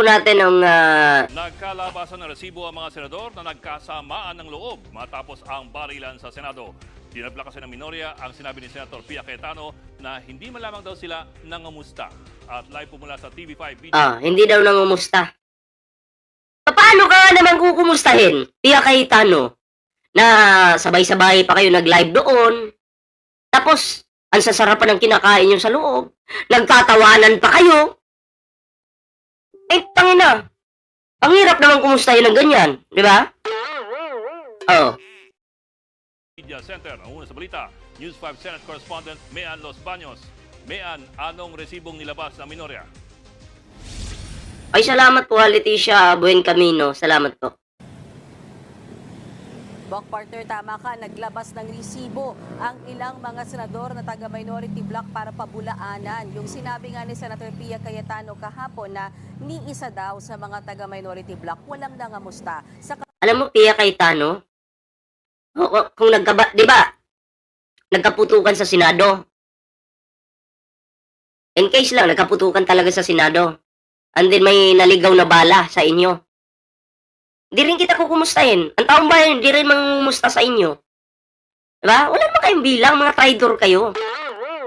po natin ang Nagkalabasan ng resibo ang mga senador na nagkasamaan ng loob matapos ang barilan sa Senado. Dinabla kasi ng minorya ang sinabi ni Senator Pia Cayetano na hindi man lamang daw sila nangamusta. At live po mula sa TV5 video. hindi daw nangumusta. Paano ka naman kukumustahin, Pia Cayetano, na sabay-sabay pa kayo nag-live doon, tapos ang sasarapan ng kinakain nyo sa loob, nagtatawanan pa kayo. Tangina. Ang hirap naman kumustahin ng ganyan, di ba? Media Center, ang una sa balita, News 5 Senate Correspondent Mean Los Baños. Mean, anong resibong nilabas ng minorya? Ay, salamat po, Leticia Buen Camino. Salamat po. Bok partner, tama ka, naglabas ng resibo ang ilang mga senador na taga-minority block para pabulaanan. Yung sinabi nga ni Senator Pia Cayetano kahapon na ni isa daw sa mga taga-minority block walang nangamusta. Alam mo, Pia Cayetano, kung di ba, nagkaputukan sa Senado. In case lang, nagkaputukan talaga sa Senado. And then may naligaw na bala sa inyo. Di rin kita kukumustahin. Ang taong bayan, di rin mangumusta sa inyo. Diba? Wala naman kayong bilang, mga traitor kayo.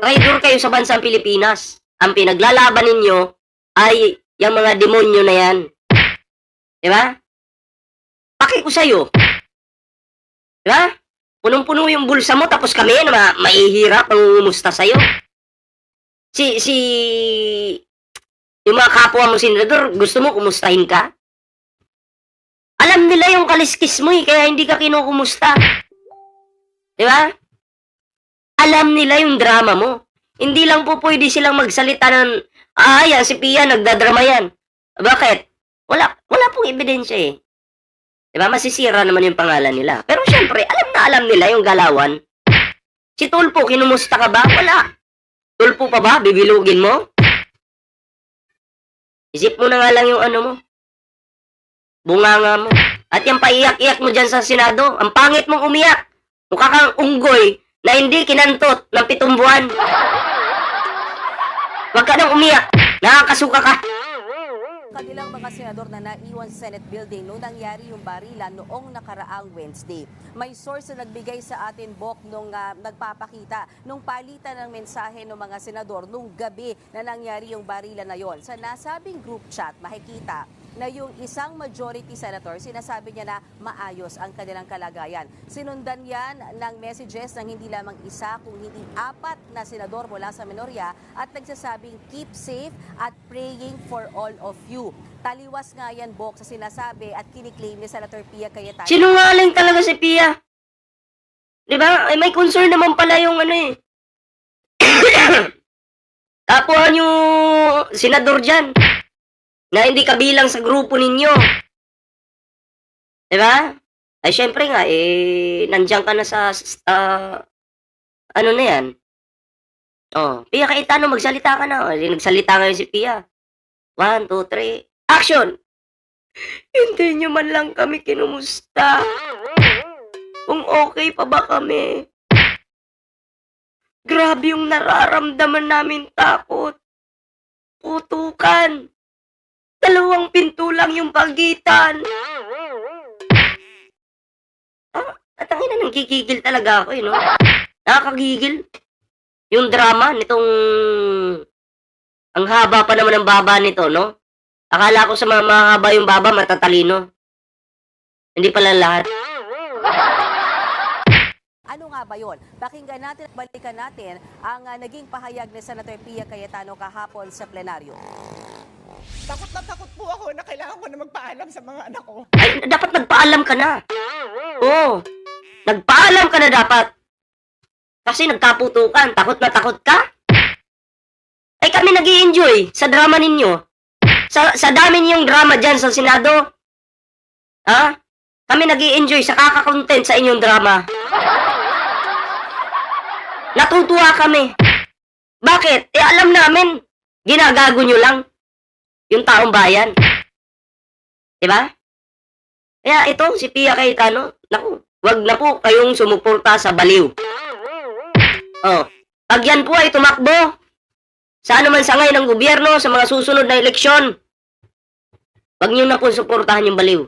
Traitor kayo sa bansang Pilipinas. Ang pinaglalaban ninyo ay yung mga demonyo na yan. Diba? Paki ko sa'yo. Diba? Punong-puno yung bulsa mo, tapos kami na maihirap ang umumusta sa'yo. Yung mga kapwa mo senador, gusto mo kumustahin ka? Alam nila yung kaliskis mo kaya hindi ka kinukumusta. Di ba? Alam nila yung drama mo. Hindi lang po pwede silang magsalita ng, yan, si Pia, nagdadrama yan. Bakit? Wala pong ebidensya eh. Di ba? Masisira naman yung pangalan nila. Pero syempre, alam nila yung galawan. Si Tulpo, kinumusta ka ba? Wala. Tulpo pa ba? Bibilugin mo? Isip mo na nga lang yung ano mo. Bunganga mo. At yung paiyak-iyak mo dyan sa Senado, ang pangit mong umiyak. Mukha kang unggoy na hindi kinantot ng 7 buwan. Huwag ka nang umiyak. Nakakasuka ka. Kanilang mga senador na naiwan sa Senate building nung nangyari yung barilan noong nakaraang Wednesday. May source na nagbigay sa atin, Bok, nung nagpapakita nung palitan ng mensahe ng mga senador nung gabi na nangyari yung barilan na yon. Sa nasabing group chat, makikita na yung isang majority senator, sinasabi niya na maayos ang kanilang kalagayan. Sinundan yan ng messages ng hindi lamang isa, kung hindi 4 na senador mula sa minorya at nagsasabing keep safe at praying for all of you. Taliwas nga yan, Bok, sa sinasabi at kiniklaim ni Senator Pia Cayetano. Sinungaling talaga si Pia. Di ba? Ay, may concern naman pala yung ano eh. Kapwa nyo senador dyan na hindi kabilang sa grupo ninyo. Diba? Ay, syempre nga, nandiyan ka na sa, ano na yan. Pia Cayetano, magsalita ka na. Nagsalita ngayon si Pia. 1, 2, 3, action! Hindi nyo man lang kami kinumusta. Kung okay pa ba kami. Grabe yung nararamdaman namin takot. Putukan. 2 pinto lang yung pagitan. At ang ina, nagkikigil talaga ako no? Nakakagigil. Yung drama nitong, ang haba pa naman ng baba nito, no? Akala ko sa mga mahaba yung baba, matatalino. Hindi pala lahat. Ano nga ba yun? Pakinggan natin at balikan natin ang naging pahayag ni Senator Pia Cayetano kahapon sa plenaryo. Takot na takot po ako na kailangan ko na magpaalam sa mga anak ko. Ay, dapat nagpaalam ka na. Oo. Nagpaalam ka na dapat. Kasi nagkaputukan. Takot na takot ka? Ay, kami nag-i-enjoy sa drama ninyo. Sa dami niyong drama dyan sa Senado. Ha? Kami nag-i-enjoy sa kaka-content sa inyong drama. Natutuwa kami. Bakit? Alam namin. Ginagago nyo lang yung taong bayan. Diba? Kaya ito, si Pia Cayetano, naku, wag na po kayong sumuporta sa baliw. Pag yan po ay tumakbo, sa anuman sangay ng gobyerno sa mga susunod na eleksyon, Wag niyo na po suportahan yung baliw.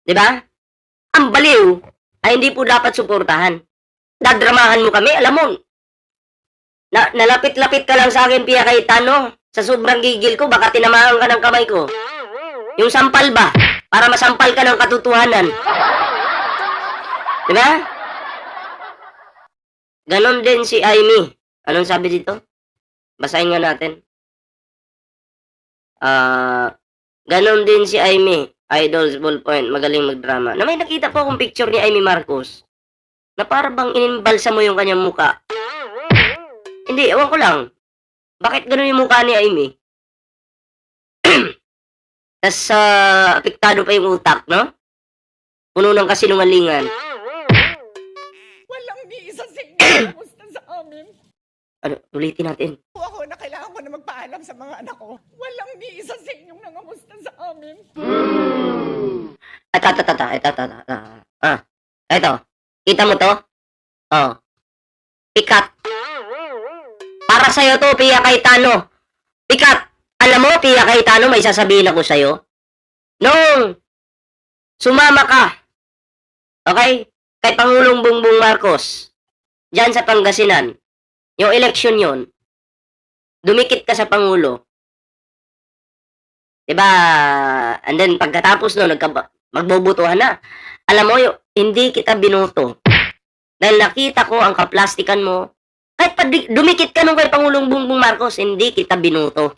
Di ba? Ang baliw ay hindi po dapat suportahan. Dadramahan mo kami, alam mo. Nalapit-lapit ka lang sa akin, Pia Cayetano. Sa sobrang gigil ko, baka tinamaan ka ng kamay ko. Yung sampal ba? Para masampal ka ng katotohanan. Di ba? Ganon din si Amy. Anong sabi dito? Basahin nga natin. Ganon din si Amy. Idol's ballpoint. Magaling magdrama. Na may nakita po akong picture ni Amy Marcos. Na para bang inimbalsa mo yung kanyang muka. Hindi, ewan ko lang. Bakit ganon yung mukha ni Amy? Tas apektado pa yung utak, no? Puno ng kasinungalingan. Walang ni isa sa inyo na kamusta sa amin. Ano, ulitin natin. Po ako na kailangan ko na magpaalam sa mga anak ko. Walang ni isa sa inyong nangamusta sa amin. Eto. Kita mo to? Oh. Pikat. Para sa'yo to, Pia Cayetano. Pikat. Alam mo, Pia Cayetano, may sasabihin ako sa'yo. Nung sumama ka, okay, kay Pangulong Bongbong Marcos, dyan sa Pangasinan, yung eleksyon yon, dumikit ka sa Pangulo. Diba? And then, pagkatapos no, magbobotohan na. Alam mo, hindi kita binoto. Dahil nakita ko ang kaplastikan mo. Kahit pa dumikit ka nung kay Pangulong Bongbong Marcos, hindi kita binoto.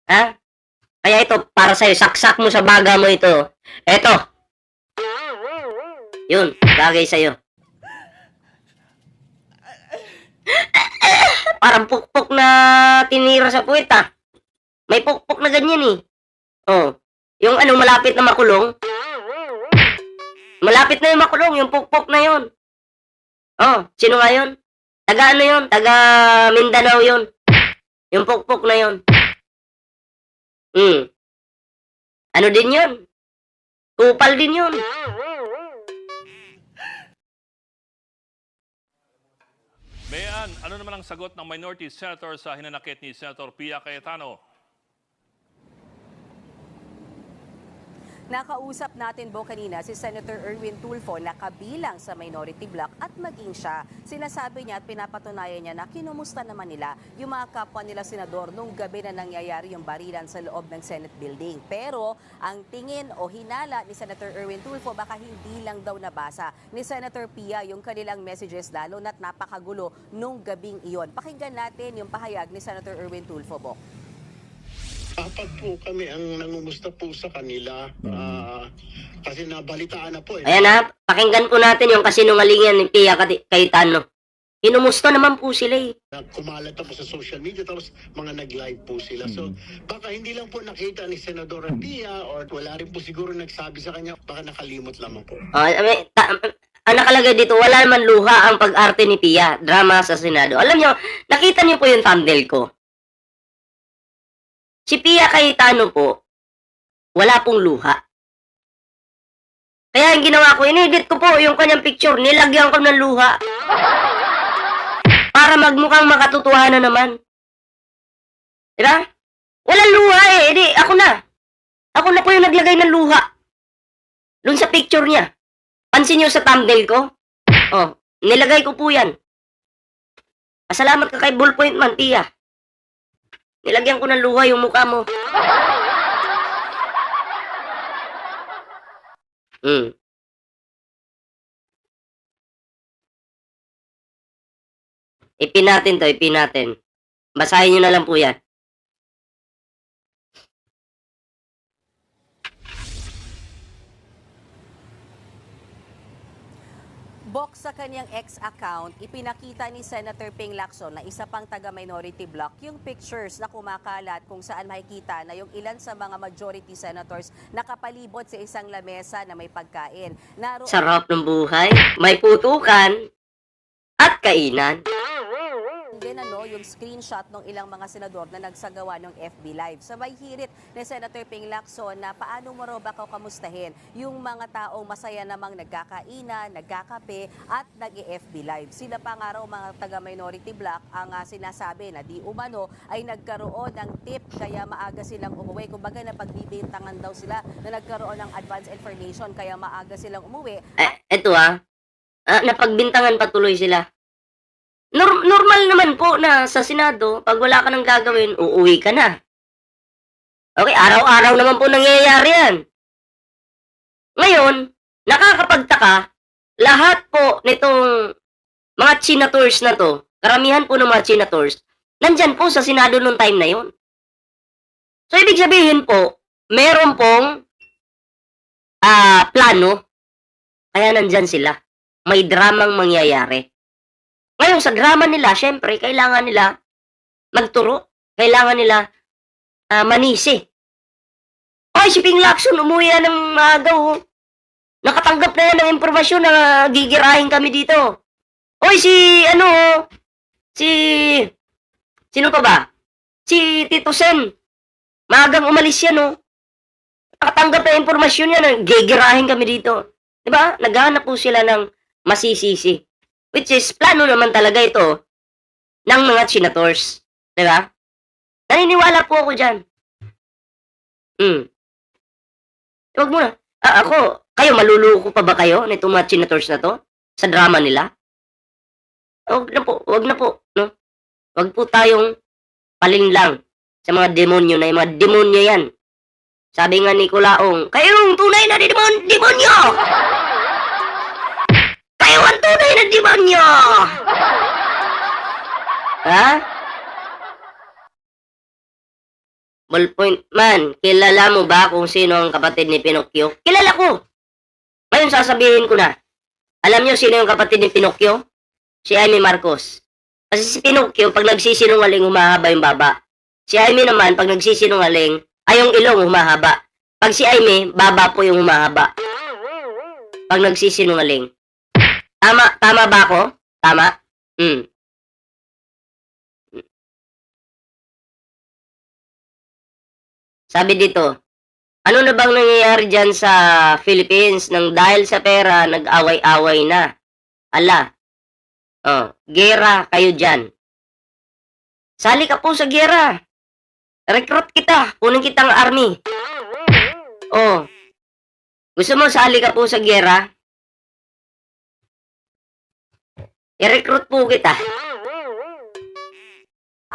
Ha? Kaya ito, para sa'yo, saksak mo sa baga mo ito. Ito. Yun, bagay sa'yo. Parang pukpok na tinira sa puwet, ah. May pukpok na ganyan, eh. Oh. Yung ano, malapit na makulong. Malapit na yung makulong, yung pukpok na yun. Oh, sino nga yun? Taga ano yun? Taga Mindanao yun. Yung pukpok na yun. Ano din yun? Kupal din yun. Mayan, ano naman ang sagot ng minority senator sa hinanakit ni Senator Pia Cayetano? Nakausap natin po kanina si Senator Erwin Tulfo na kabilang sa minority bloc at maging siya. Sinasabi niya at pinapatunayan niya na kinumusta naman nila yung mga kapwa nila senador nung gabi na nangyayari yung barilan sa loob ng Senate building. Pero ang tingin o hinala ni Senator Erwin Tulfo baka hindi lang daw nabasa ni Senator Pia yung kanilang messages lalo na't napakagulo nung gabing iyon. Pakinggan natin yung pahayag ni Senator Erwin Tulfo po. Apat po kami ang nangumusta po sa kanila kasi nabalitaan na po. Ayan ha, pakinggan po natin yung kasinungalingan ni Pia Cayetano. Kinumusta naman po sila eh. Kumalat na po sa social media tapos mga nag-live po sila. So baka hindi lang po nakita ni Senadora Pia or wala rin po siguro nagsabi sa kanya, baka nakalimot lamang po. Ang nakalagay dito, wala naman luha ang pag-arte ni Pia, drama sa Senado. Alam nyo, nakita nyo po yung thumbnail ko. Si Pia Cayetano po, wala pong luha. Kaya yung ginawa ko, inedit ko po yung kanyang picture, nilagyan ko ng luha. Para magmukhang makatotohanan naman. Diba? Walang luha eh, edi ako na. Ako na po yung naglagay ng luha. Doon sa picture niya. Pansin nyo sa thumbnail ko? Oh, nilagay ko po yan. Pasalamat ka kay Ballpoint man, Pia. Nilagyan ko ng luha yung mukha mo. Ipin natin to, ipin natin. Basahin nyo na lang po yan. Box sa kanyang X account, ipinakita ni Senator Ping Lacson na isa pang taga-minority bloc yung pictures na kumakalat kung saan makikita na yung ilan sa mga majority senators nakapalibot sa isang lamesa na may pagkain. Sarap ng buhay, may putukan at kainan. din yung screenshot ng ilang mga senador na nagsagawa ng FB Live. Sabay hirit ni Senator Ping Lacson na paano mo raw ba kamustahin yung mga taong masaya namang nagkakainan, nagkakape at nag-FB Live. Sila pa nga raw mga taga-minority block ang sinasabi na di umano ay nagkaroon ng tip kaya maaga silang umuwi. Kumbaga napagbibintangan daw sila na nagkaroon ng advance information kaya maaga silang umuwi. Eto napagbintangan patuloy sila. Normal naman po na sa Senado, pag wala ka nang gagawin, uuwi ka na. Okay, araw-araw naman po nangyayari yan. Ngayon, nakakapagtaka, lahat po nitong mga senators na to, karamihan po ng mga senators, nandyan po sa Senado nung time na yon. So, ibig sabihin po, meron pong plano, kaya nandyan sila. May dramang mangyayari. Ngayon, sa drama nila, syempre, kailangan nila magturo. Kailangan nila manisi. Ay, si Ping Lacson, umuwi yan ng agaw. Nakatanggap na yan ng impormasyon na gigirahin kami dito. Oy, sino pa ba? Si Tito Sen. Maagang umalis yan, Nakatanggap na impormasyon yan na gigirahin kami dito. Diba? Naghahanap po sila ng masisisi. Which is, plano naman talaga ito ng mga senators. Diba? Naniniwala po ako dyan. Huwag muna. Kayo, maluluko pa ba kayo nitong mga senators na to? Sa drama nila? Huwag na po. No? Huwag po tayong palinlang sa mga demonyo na yung mga demonyo yan. Sabi nga ni Culaong, kayong tunay na demonyo! Kayo ang tunay na demonyo! Ha? Ballpoint man, kilala mo ba kung sino ang kapatid ni Pinocchio? Kilala ko! Ngayon sasabihin ko na. Alam niyo sino yung kapatid ni Pinocchio? Si Amy Marcos. Kasi si Pinocchio, pag nagsisinungaling, humahaba yung baba. Si Amy naman, pag nagsisinungaling, ay yung ilong humahaba. Pag si Amy, baba po yung humahaba. Pag nagsisinungaling. Tama ba ako? Tama? Sabi dito, ano na bang nangyayari dyan sa Philippines nang dahil sa pera, nag-away-away na? Ala, gera kayo dyan. Sali ka po sa gera. Recruit kita, kunin kitang army. Gusto mo sali ka po sa gera? I-recruit po kita.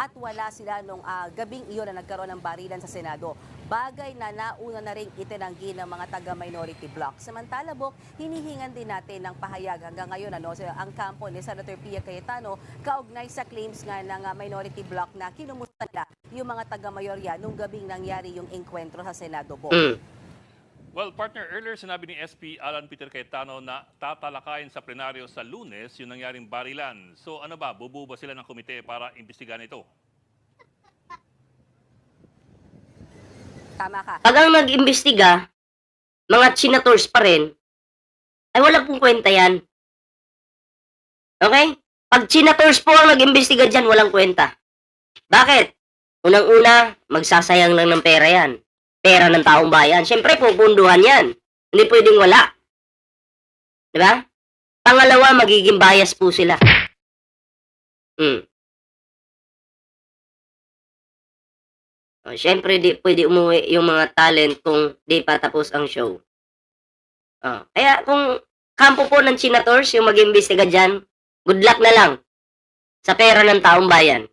At wala sila nung gabing iyon na nagkaroon ng barilan sa Senado. Bagay na nauna na rin itinanggi ng mga taga-minority bloc. Samantala, hinihingan din natin ng pahayag hanggang ngayon ang kampo ni Senator Pia Cayetano kaugnay sa claims nga ng minority bloc na kinumusta nila yung mga taga-mayorya nung gabing nangyari yung enkwentro sa Senado, Well, partner, earlier sinabi ni SP Alan Peter Cayetano na tatalakayin sa plenaryo sa Lunes yung nangyaring barilan. So ano ba, bubuo ba sila ng komite para imbestigahan ito? Tama ka. Pag ang nag-imbestiga, mga senators pa rin, ay wala pong kwenta yan. Okay? Pag senators po ang nag-imbestiga dyan, walang kwenta. Bakit? Unang-una, magsasayang lang ng pera yan. Pera ng taong bayan. Siyempre, pupunduhan yan. Hindi pwedeng wala. Diba? Pangalawa, magiging bias po sila. Siyempre, di pwede umuwi yung mga talent kung di pa tapos ang show. Kaya kung kampo po ng senators, yung mag-imbestiga dyan, good luck na lang sa pera ng taong bayan.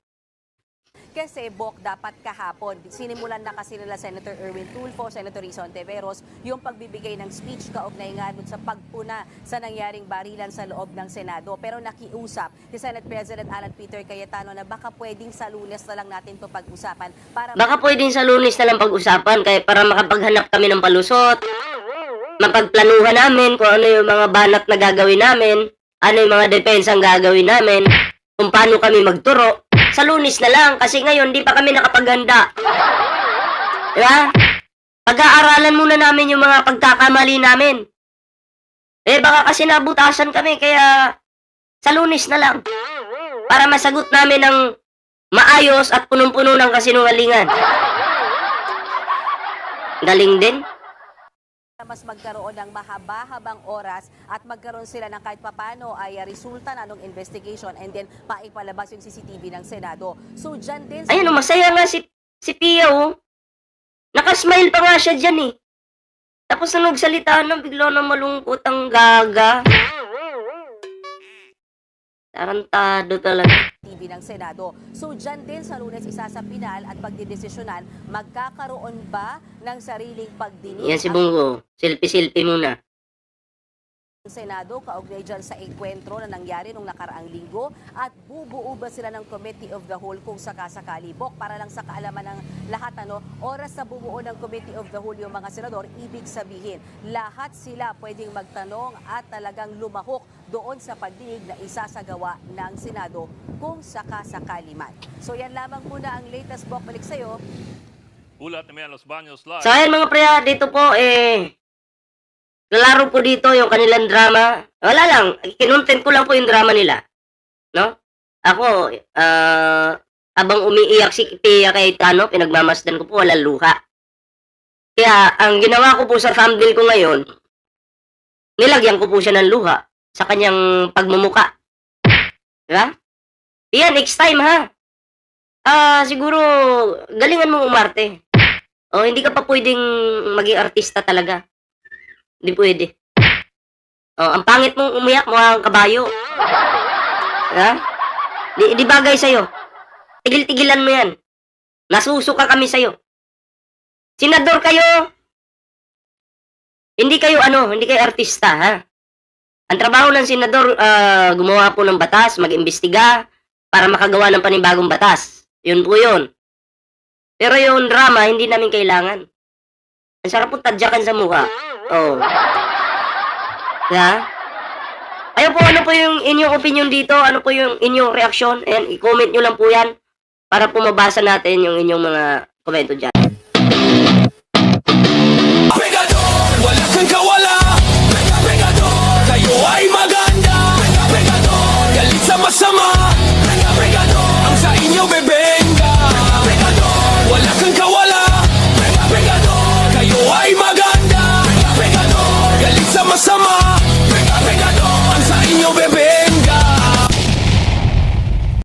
Kasi dapat kahapon, sinimulan na kasi nila Senator Erwin Tulfo, Senator Risa Ontiveros, yung pagbibigay ng speech kaugnay nga dun sa pagpuna sa nangyaring barilan sa loob ng Senado. Pero nakiusap si Senate President Alan Peter Cayetano na baka pwedeng sa Lunes na lang natin ito pag-usapan. Baka pwedeng sa Lunes na lang pag-usapan kaya para makapaghanap kami ng palusot, mapagplanuhan namin kung ano yung mga banat na gagawin namin, ano yung mga depensang gagawin namin, kung paano kami magturo. Sa Lunes na lang, kasi ngayon di pa kami nakapaghanda. Diba? Pag-aaralan muna namin yung mga pagkakamali namin. Baka kasi nabutasan kami, kaya sa Lunes na lang. para masagot namin ng maayos at punong-puno ng kasinungalingan. Galing din. Mas magkaroon ng mahaba-habang oras at magkaroon sila ng kahit papano ay resulta na ng investigation and then maipalabas yung CCTV ng Senado. So dyan din sa... Ayun, masaya nga si Pia, oh. Nakasmile pa nga siya dyan, eh. Tapos nung nagsalita na, bigla na malungkot ang gaga. Tarantado talaga. TV ng Senado. So dyan din sa Lunes isa sa pinal at pagdidesisyonan, magkakaroon ba ng sariling pagdinig Yan si Bungo. Selfie-selfie muna. ang Senado kaugnay dyan sa enkwentro na nangyari nung nakaraang linggo at bubuo ba sila ng Committee of the Whole kung sakasakali? Bok, para lang sa kaalaman ng lahat, oras na bumuo ng Committee of the Whole yung mga senador, ibig sabihin, lahat sila pwedeng magtanong at talagang lumahok doon sa pagdinig na isasagawa ng Senado kung sakasakali man. So yan lamang muna ang latest, Bok. Balik sa'yo. Ulat ni Mian Los Baños live. So ayan mga pre, dito po klaro po dito yung kanilang drama. Wala lang, kinontent ko lang po yung drama nila. No? Ako, habang umiiyak si Pia Cayetano, pinagmamasdan ko po, walang luha. Kaya, ang ginawa ko po sa thumbnail ko ngayon, nilagyan ko po siya ng luha sa kanyang pagmumuka. Diba? Pia, next time ha. Siguro, galingan mo umarte. O, hindi ka pa pwedeng maging artista talaga. Hindi pwede. Oh, ang pangit mong umiyak, mukhang kabayo. Ha? Di bagay sa'yo. Tigil-tigilan mo yan. Nasusuka kami sa'yo. Senador kayo. Hindi kayo artista, ha? Ang trabaho ng senador, gumawa po ng batas, mag-imbestiga, para makagawa ng panibagong batas. Yun po yun. Pero yung drama, hindi namin kailangan. Ang sarap po tadyakan sa mukha. Oh. Yeah? Ayun po, ano po yung inyong opinion dito? Ano po yung inyong reaksyon? Ayan, i-comment nyo lang po yan para po mabasa natin yung inyong mga komento dyan.